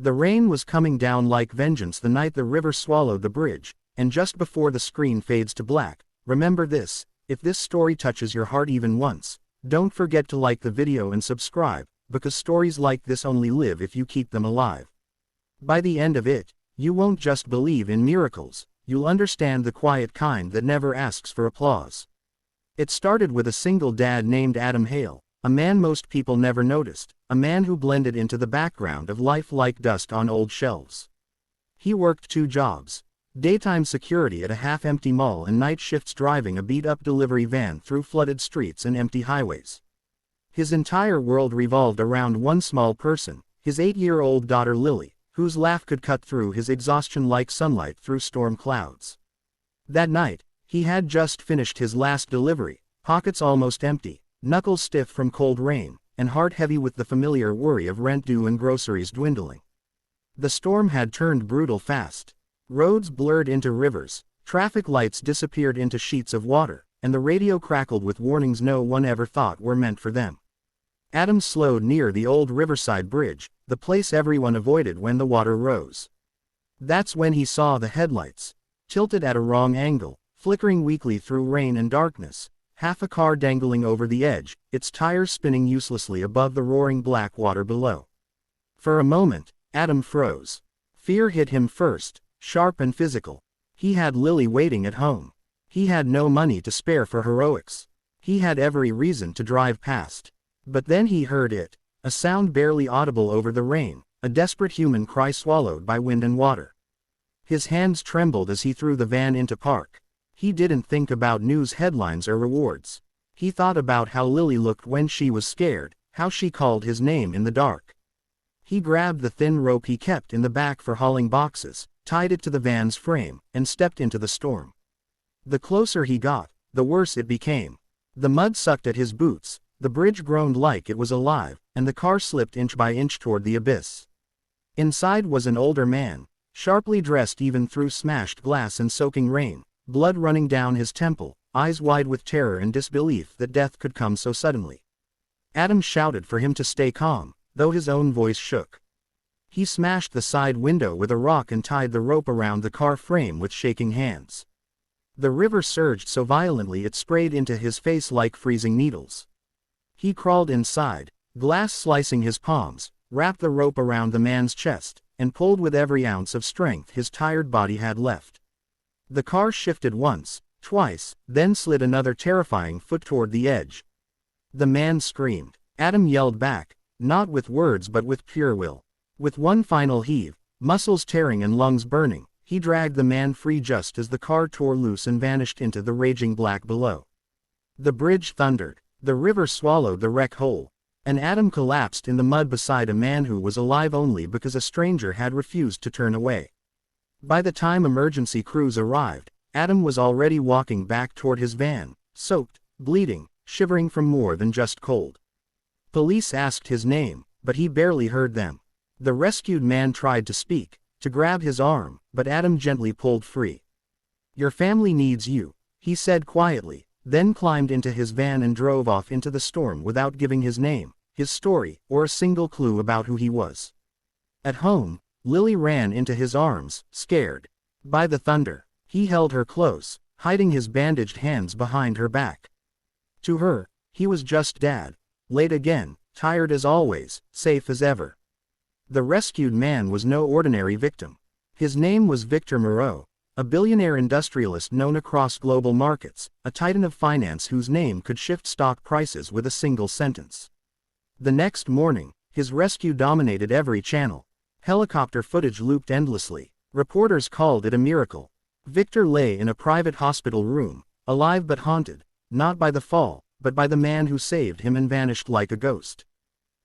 The rain was coming down like vengeance the night the river swallowed the bridge, and just before the screen fades to black, remember this: if this story touches your heart even once, don't forget to like the video and subscribe, because stories like this only live if you keep them alive. By the end of it, you won't just believe in miracles, you'll understand the quiet kind that never asks for applause. It started with a single dad named Adam Hale, a man most people never noticed, a man who blended into the background of life like dust on old shelves. He worked 2 jobs: daytime security at a half-empty mall and night shifts driving a beat-up delivery van through flooded streets and empty highways. His entire world revolved around one small person, his 8-year-old daughter Lily, whose laugh could cut through his exhaustion like sunlight through storm clouds. That night, he had just finished his last delivery, pockets almost empty, knuckles stiff from cold rain, and heart heavy with the familiar worry of rent due and groceries dwindling. The storm had turned brutal fast. Roads blurred into rivers, traffic lights disappeared into sheets of water, and the radio crackled with warnings no one ever thought were meant for them. Adam slowed near the old Riverside Bridge, the place everyone avoided when the water rose. That's when he saw the headlights, tilted at a wrong angle, flickering weakly through rain and darkness, half a car dangling over the edge, its tires spinning uselessly above the roaring black water below. For a moment, Adam froze. Fear hit him first, sharp and physical. He had Lily waiting at home. He had no money to spare for heroics. He had every reason to drive past. But then he heard it, a sound barely audible over the rain, a desperate human cry swallowed by wind and water. His hands trembled as he threw the van into park. He didn't think about news headlines or rewards. He thought about how Lily looked when she was scared, how she called his name in the dark. He grabbed the thin rope he kept in the back for hauling boxes, tied it to the van's frame, and stepped into the storm. The closer he got, the worse it became. The mud sucked at his boots, the bridge groaned like it was alive, and the car slipped inch by inch toward the abyss. Inside was an older man, sharply dressed even through smashed glass and soaking rain, blood running down his temple, eyes wide with terror and disbelief that death could come so suddenly. Adam shouted for him to stay calm, though his own voice shook. He smashed the side window with a rock and tied the rope around the car frame with shaking hands. The river surged so violently it sprayed into his face like freezing needles. He crawled inside, glass slicing his palms, wrapped the rope around the man's chest, and pulled with every ounce of strength his tired body had left. The car shifted once, twice, then slid another terrifying foot toward the edge. The man screamed. Adam yelled back, not with words but with pure will. With one final heave, muscles tearing and lungs burning, he dragged the man free just as the car tore loose and vanished into the raging black below. The bridge thundered. The river swallowed the wreck whole, and Adam collapsed in the mud beside a man who was alive only because a stranger had refused to turn away. By the time emergency crews arrived, Adam was already walking back toward his van, soaked, bleeding, shivering from more than just cold. Police asked his name, but he barely heard them. The rescued man tried to speak, to grab his arm, but Adam gently pulled free. "Your family needs you," he said quietly, then climbed into his van and drove off into the storm without giving his name, his story, or a single clue about who he was. At home, Lily ran into his arms, scared by the thunder. He held her close, hiding his bandaged hands behind her back. To her, he was just Dad, late again, tired as always, safe as ever. The rescued man was no ordinary victim. His name was Victor Moreau, a billionaire industrialist known across global markets, a titan of finance whose name could shift stock prices with a single sentence. The next morning, his rescue dominated every channel. Helicopter footage looped endlessly. Reporters called it a miracle. Victor lay in a private hospital room, alive but haunted, not by the fall, but by the man who saved him and vanished like a ghost.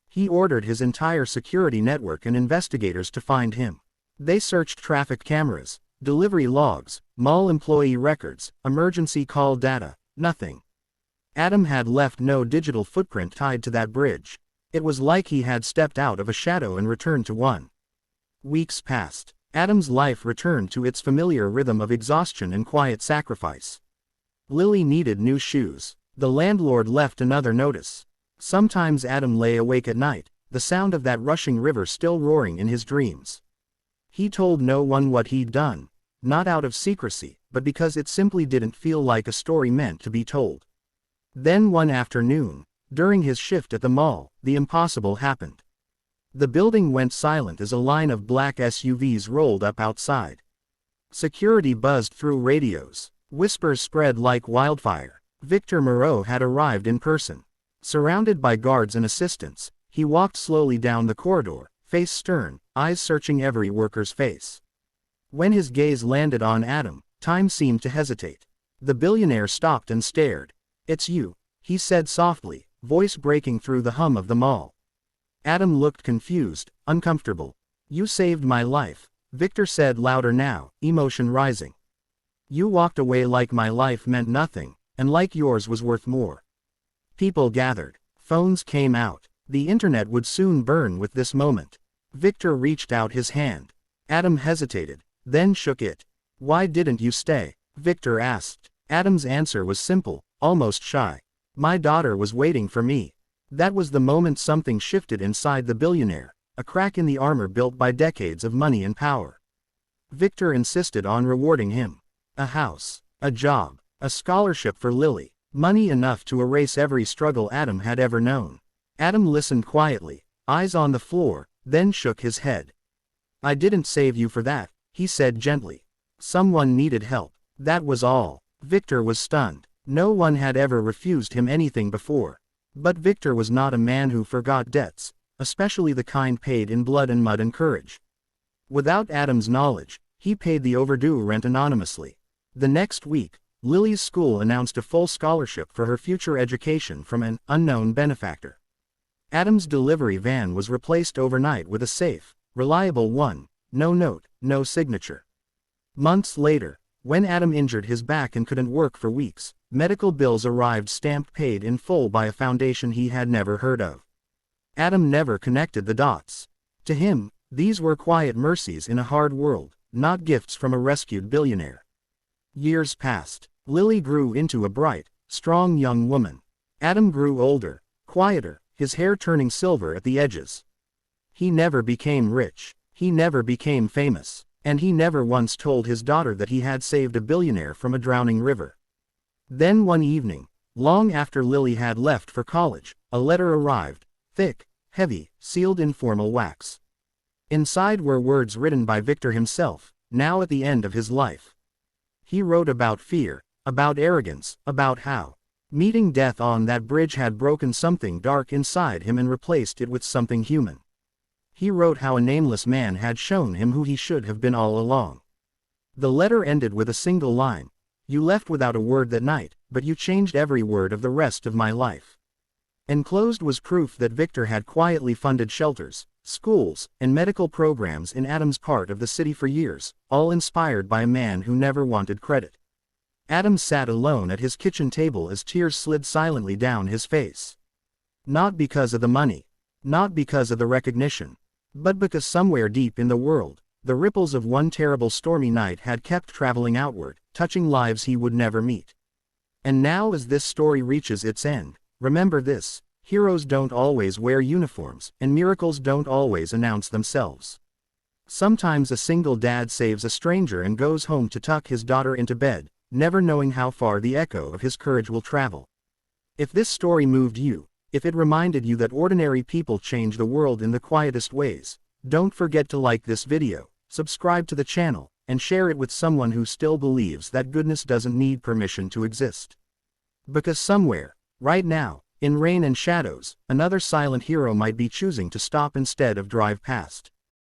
He ordered his entire security network and investigators to find him. They searched traffic cameras, delivery logs, mall employee records, emergency call data, nothing. Adam had left no digital footprint tied to that bridge. It was like he had stepped out of a shadow and returned to one. Weeks passed. Adam's life returned to its familiar rhythm of exhaustion and quiet sacrifice. Lily needed new shoes. The landlord left another notice. Sometimes Adam lay awake at night, the sound of that rushing river still roaring in his dreams. He told no one what he'd done, not out of secrecy, but because it simply didn't feel like a story meant to be told. Then one afternoon, during his shift at the mall, the impossible happened. The building went silent as a line of black SUVs rolled up outside. Security buzzed through radios. Whispers spread like wildfire. Victor Moreau had arrived in person. Surrounded by guards and assistants, he walked slowly down the corridor, face stern, eyes searching every worker's face. When his gaze landed on Adam, time seemed to hesitate. The billionaire stopped and stared. "It's you," he said softly, voice breaking through the hum of the mall. Adam looked confused, uncomfortable. "You saved my life," Victor said louder now, emotion rising. "You walked away like my life meant nothing, and like yours was worth more." People gathered. Phones came out. The internet would soon burn with this moment. Victor reached out his hand. Adam hesitated, then shook it. "Why didn't you stay?" Victor asked. Adam's answer was simple, almost shy. "My daughter was waiting for me." That was the moment something shifted inside the billionaire, a crack in the armor built by decades of money and power. Victor insisted on rewarding him. A house, a job, a scholarship for Lily, money enough to erase every struggle Adam had ever known. Adam listened quietly, eyes on the floor, then shook his head. "I didn't save you for that," he said gently. "Someone needed help. That was all." Victor was stunned. No one had ever refused him anything before. But Victor was not a man who forgot debts, especially the kind paid in blood and mud and courage. Without Adam's knowledge, he paid the overdue rent anonymously. The next week, Lily's school announced a full scholarship for her future education from an unknown benefactor. Adam's delivery van was replaced overnight with a safe, reliable one, no note, no signature. Months later, when Adam injured his back and couldn't work for weeks, medical bills arrived stamped paid in full by a foundation he had never heard of. Adam never connected the dots. To him, these were quiet mercies in a hard world, not gifts from a rescued billionaire. Years passed. Lily grew into a bright, strong young woman. Adam grew older, quieter, his hair turning silver at the edges. He never became rich. He never became famous. And he never once told his daughter that he had saved a billionaire from a drowning river. Then one evening, long after Lily had left for college, a letter arrived, thick, heavy, sealed in formal wax. Inside were words written by Victor himself, now at the end of his life. He wrote about fear, about arrogance, about how meeting death on that bridge had broken something dark inside him and replaced it with something human. He wrote how a nameless man had shown him who he should have been all along. The letter ended with a single line: "You left without a word that night, but you changed every word of the rest of my life." Enclosed was proof that Victor had quietly funded shelters, schools, and medical programs in Adam's part of the city for years, all inspired by a man who never wanted credit. Adam sat alone at his kitchen table as tears slid silently down his face. Not because of the money, not because of the recognition, but because somewhere deep in the world, the ripples of one terrible stormy night had kept traveling outward, touching lives he would never meet. And now as this story reaches its end, remember this: heroes don't always wear uniforms, and miracles don't always announce themselves. Sometimes a single dad saves a stranger and goes home to tuck his daughter into bed, never knowing how far the echo of his courage will travel. If this story moved you, if it reminded you that ordinary people change the world in the quietest ways, don't forget to like this video, subscribe to the channel, and share it with someone who still believes that goodness doesn't need permission to exist. Because somewhere, right now, in rain and shadows, another silent hero might be choosing to stop instead of drive past.